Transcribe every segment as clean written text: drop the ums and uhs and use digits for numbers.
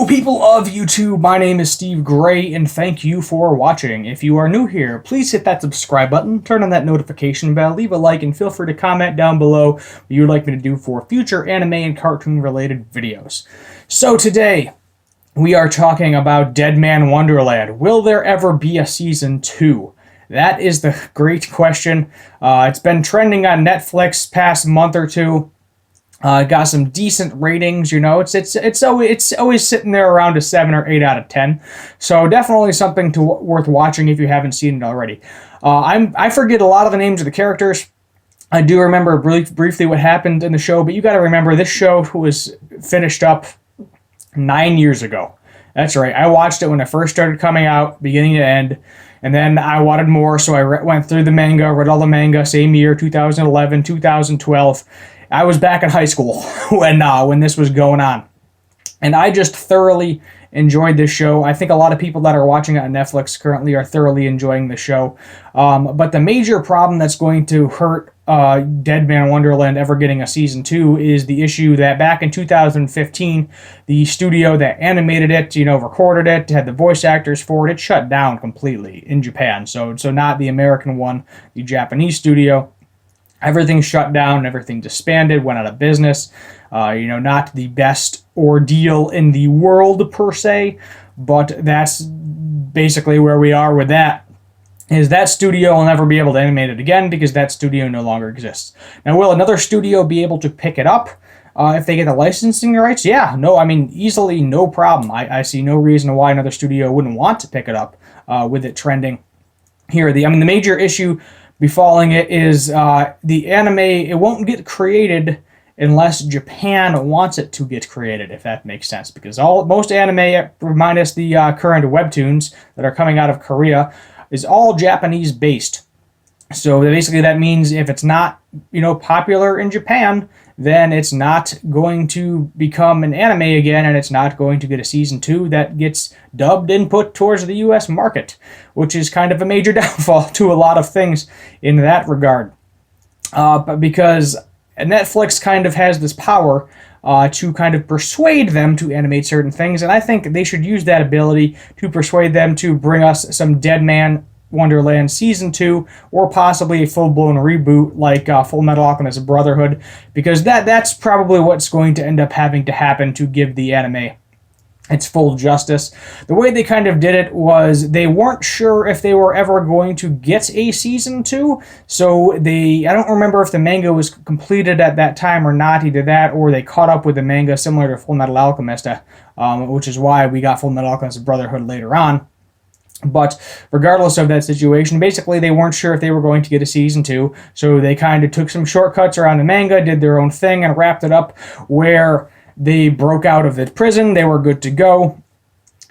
Hello people of YouTube, my name is Steve Gray and thank you for watching. If you are new here, please hit that subscribe button, turn on that notification bell, leave a like, and feel free to comment down below what you would like me to do for future anime and cartoon related videos. So today, we are talking about Deadman Wonderland. Will there ever be a season 2? That is the great question. It's been trending on Netflix past month or two. Got some decent ratings, you know. It's always sitting there around a 7 or 8 out of 10. So definitely something worth watching if you haven't seen it already. I forget a lot of the names of the characters. I do remember briefly what happened in the show, but you got to remember this show was finished up 9 years ago. That's right. I watched it when it first started coming out, beginning to end. And then I wanted more, so I went through the manga, read all the manga, same year, 2011, 2012. I was back in high school when this was going on. And I just thoroughly enjoyed this show. I think a lot of people that are watching it on Netflix currently are thoroughly enjoying the show. But the major problem that's going to hurt Deadman Wonderland ever getting a season 2 is the issue that back in 2015, the studio that animated it, recorded it, had the voice actors for it shut down completely in Japan. So not the American one, the Japanese studio. Everything shut down, everything disbanded, went out of business. Not the best ordeal in the world per se, but that's basically where we are with that. Is that studio will never be able to animate it again because that studio no longer exists. Now, will another studio be able to pick it up if they get the licensing rights? Yeah, easily, no problem. I see no reason why another studio wouldn't want to pick it up with it trending here. The major issue befalling it is the anime, it won't get created unless Japan wants it to get created, if that makes sense. Because most anime, minus the current webtoons that are coming out of Korea, is all Japanese based. So basically that means if it's not, popular in Japan, then it's not going to become an anime again, and it's not going to get a season 2 that gets dubbed and put towards the US market, which is kind of a major downfall to a lot of things in that regard. But because Netflix kind of has this power to kind of persuade them to animate certain things, and I think they should use that ability to persuade them to bring us some Deadman Wonderland Season 2, or possibly a full-blown reboot like Full Metal Alchemist Brotherhood, because that's probably what's going to end up having to happen to give the anime its full justice. The way they kind of did it was they weren't sure if they were ever going to get a Season 2, so I don't remember if the manga was completed at that time or not, either that or they caught up with the manga similar to Full Metal Alchemist, which is why we got Full Metal Alchemist Brotherhood later on. But regardless of that situation, basically they weren't sure if they were going to get a season 2, so they kind of took some shortcuts around the manga, did their own thing, and wrapped it up where they broke out of the prison, they were good to go.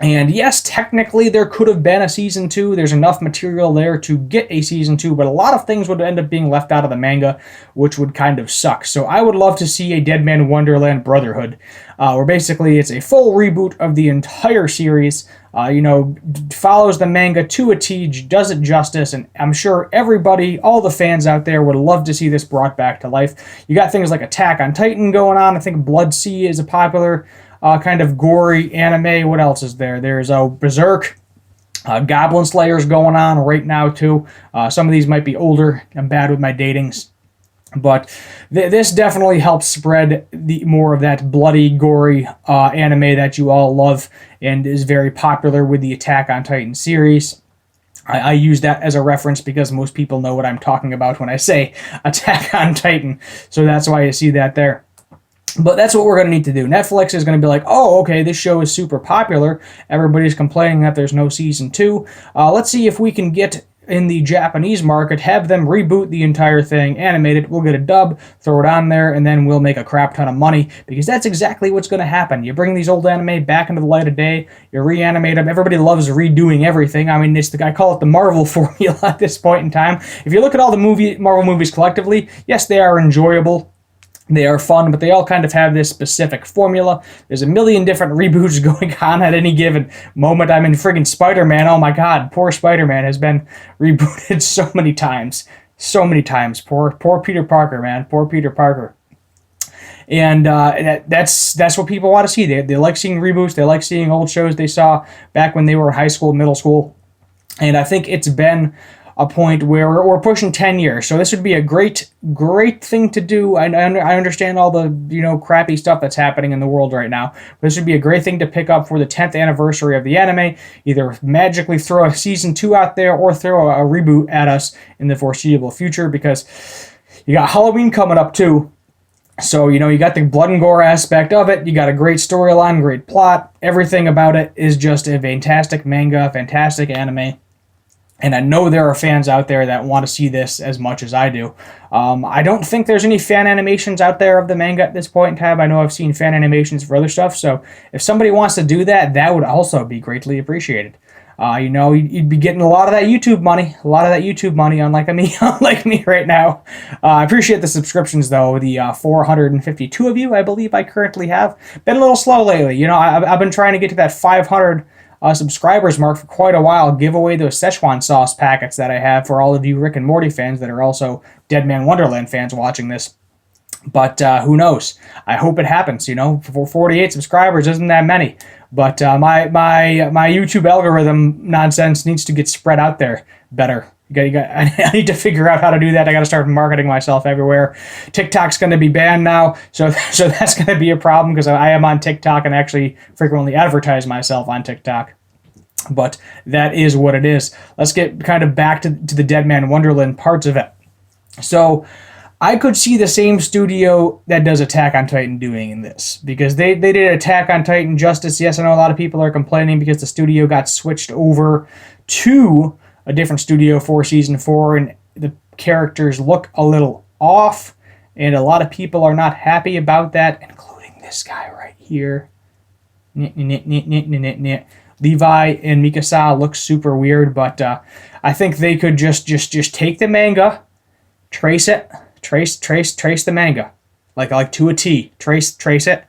And yes, technically there could have been a season 2. There's enough material there to get a season 2, but a lot of things would end up being left out of the manga, which would kind of suck. So I would love to see a Deadman Wonderland Brotherhood, where basically it's a full reboot of the entire series. Follows the manga to a T, does it justice, and I'm sure everybody, all the fans out there, would love to see this brought back to life. You got things like Attack on Titan going on. I think Blood Sea is a popular kind of gory anime. What else is there? There's Berserk. Goblin Slayer's going on right now, too. Some of these might be older. I'm bad with my datings. But this definitely helps spread more of that bloody, gory anime that you all love and is very popular with the Attack on Titan series. I use that as a reference because most people know what I'm talking about when I say Attack on Titan. So that's why you see that there. But that's what we're going to need to do. Netflix is going to be like, oh, okay, this show is super popular. Everybody's complaining that there's no season 2. Let's see if we can get in the Japanese market, have them reboot the entire thing, animate it, we'll get a dub, throw it on there, and then we'll make a crap ton of money, because that's exactly what's going to happen. You bring these old anime back into the light of day, you reanimate them, everybody loves redoing everything. I mean, I call it the Marvel formula at this point in time. If you look at all the Marvel movies collectively, yes, they are enjoyable. They are fun, but they all kind of have this specific formula. There's a million different reboots going on at any given moment. I mean, friggin' Spider-Man, oh my god, poor Spider-Man has been rebooted so many times. So many times. Poor Peter Parker, man. Poor Peter Parker. And that's what people want to see. They like seeing reboots. They like seeing old shows they saw back when they were in high school, middle school. And I think it's been a point where we're pushing 10 years. So this would be a great thing to do. I understand all the, crappy stuff that's happening in the world right now. But this would be a great thing to pick up for the 10th anniversary of the anime. Either magically throw a season 2 out there or throw a reboot at us in the foreseeable future, because you got Halloween coming up too. So, you got the blood and gore aspect of it. You got a great storyline, great plot. Everything about it is just a fantastic manga, fantastic anime. And I know there are fans out there that want to see this as much as I do. I don't think there's any fan animations out there of the manga at this point in time. I know I've seen fan animations for other stuff. So if somebody wants to do that, that would also be greatly appreciated. You'd be getting a lot of that YouTube money, unlike me right now. I appreciate the subscriptions, though. The 452 of you, I believe I currently have. Been a little slow lately. I've been trying to get to that 500 subscribers mark for quite a while. Give away those Szechuan sauce packets that I have for all of you Rick and Morty fans that are also Deadman Wonderland fans watching this. But who knows? I hope it happens. For 48 subscribers isn't that many. But my YouTube algorithm nonsense needs to get spread out there better. I need to figure out how to do that. I got to start marketing myself everywhere. TikTok's going to be banned now, so that's going to be a problem, because I am on TikTok and actually frequently advertise myself on TikTok. But that is what it is. Let's get kind of back to the Deadman Wonderland parts of it. So I could see the same studio that does Attack on Titan doing this, because they did Attack on Titan justice. Yes, I know a lot of people are complaining because the studio got switched over to a different studio for season 4, and the characters look a little off, and a lot of people are not happy about that, including this guy right here. Levi and Mikasa look super weird, but I think they could just take the manga, trace the manga, like to a T, trace it,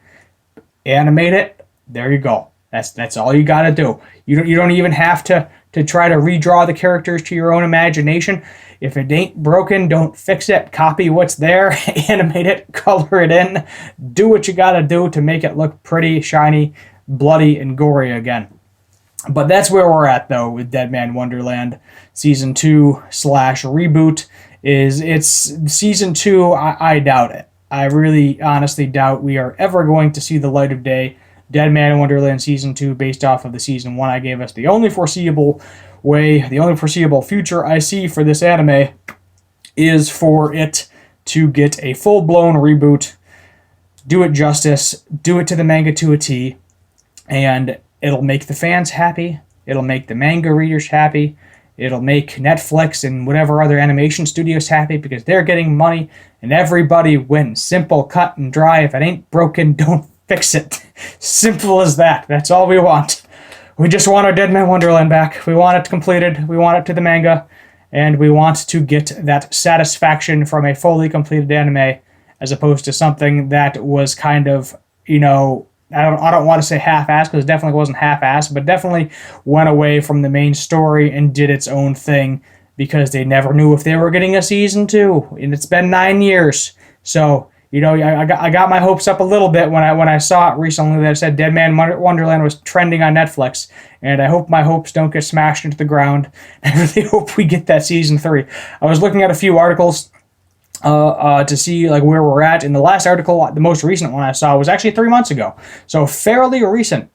animate it. There you go. That's all you got to do. You don't even have to try to redraw the characters to your own imagination. If it ain't broken, don't fix it. Copy what's there, animate it, color it in. Do what you got to do to make it look pretty, shiny, bloody, and gory again. But that's where we're at, though, with Deadman Wonderland Season 2/reboot. It's Season 2, I doubt it. I really honestly doubt we are ever going to see the light of day. Deadman Wonderland Season 2, based off of the Season 1 I gave us. The only foreseeable future I see for this anime is for it to get a full-blown reboot, do it justice, do it to the manga to a T, and it'll make the fans happy, it'll make the manga readers happy, it'll make Netflix and whatever other animation studios happy, because they're getting money, and everybody wins. Simple, cut and dry. If it ain't broken, don't fix it. Simple as that. That's all we want. We just want our Deadman Wonderland back. We want it completed. We want it to the manga. And we want to get that satisfaction from a fully completed anime, as opposed to something that was kind of, I don't want to say half-assed, because it definitely wasn't half-assed, but definitely went away from the main story and did its own thing, because they never knew if they were getting a season 2. And it's been 9 years. So I got my hopes up a little bit when I saw it recently that it said Deadman Wonderland was trending on Netflix, and I hope my hopes don't get smashed into the ground. I really hope we get that season 3. I was looking at a few articles to see where we're at. In the last article, the most recent one I saw was actually 3 months ago, so fairly recent.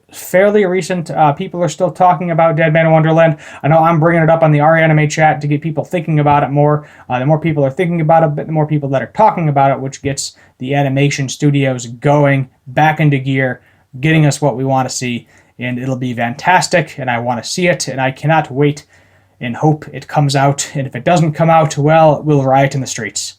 People are still talking about Deadman Wonderland. I know I'm bringing it up on the Anime chat to get people thinking about it more. The more people are thinking about it, the more people that are talking about it, which gets the animation studios going back into gear, getting us what we want to see, and it'll be fantastic, and I want to see it, and I cannot wait and hope it comes out. And if it doesn't come out, well, we'll riot in the streets.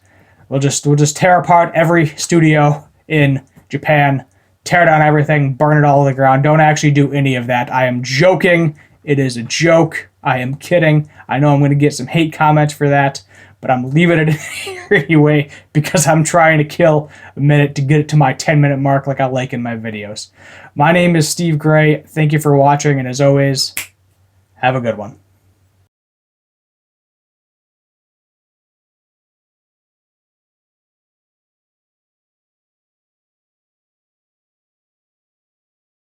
We'll just tear apart every studio in Japan, tear down everything, burn it all to the ground. Don't actually do any of that. I am joking. It is a joke. I am kidding. I know I'm going to get some hate comments for that, but I'm leaving it here anyway, because I'm trying to kill a minute to get it to my 10-minute mark like I like in my videos. My name is Steve Gray. Thank you for watching, and as always, have a good one.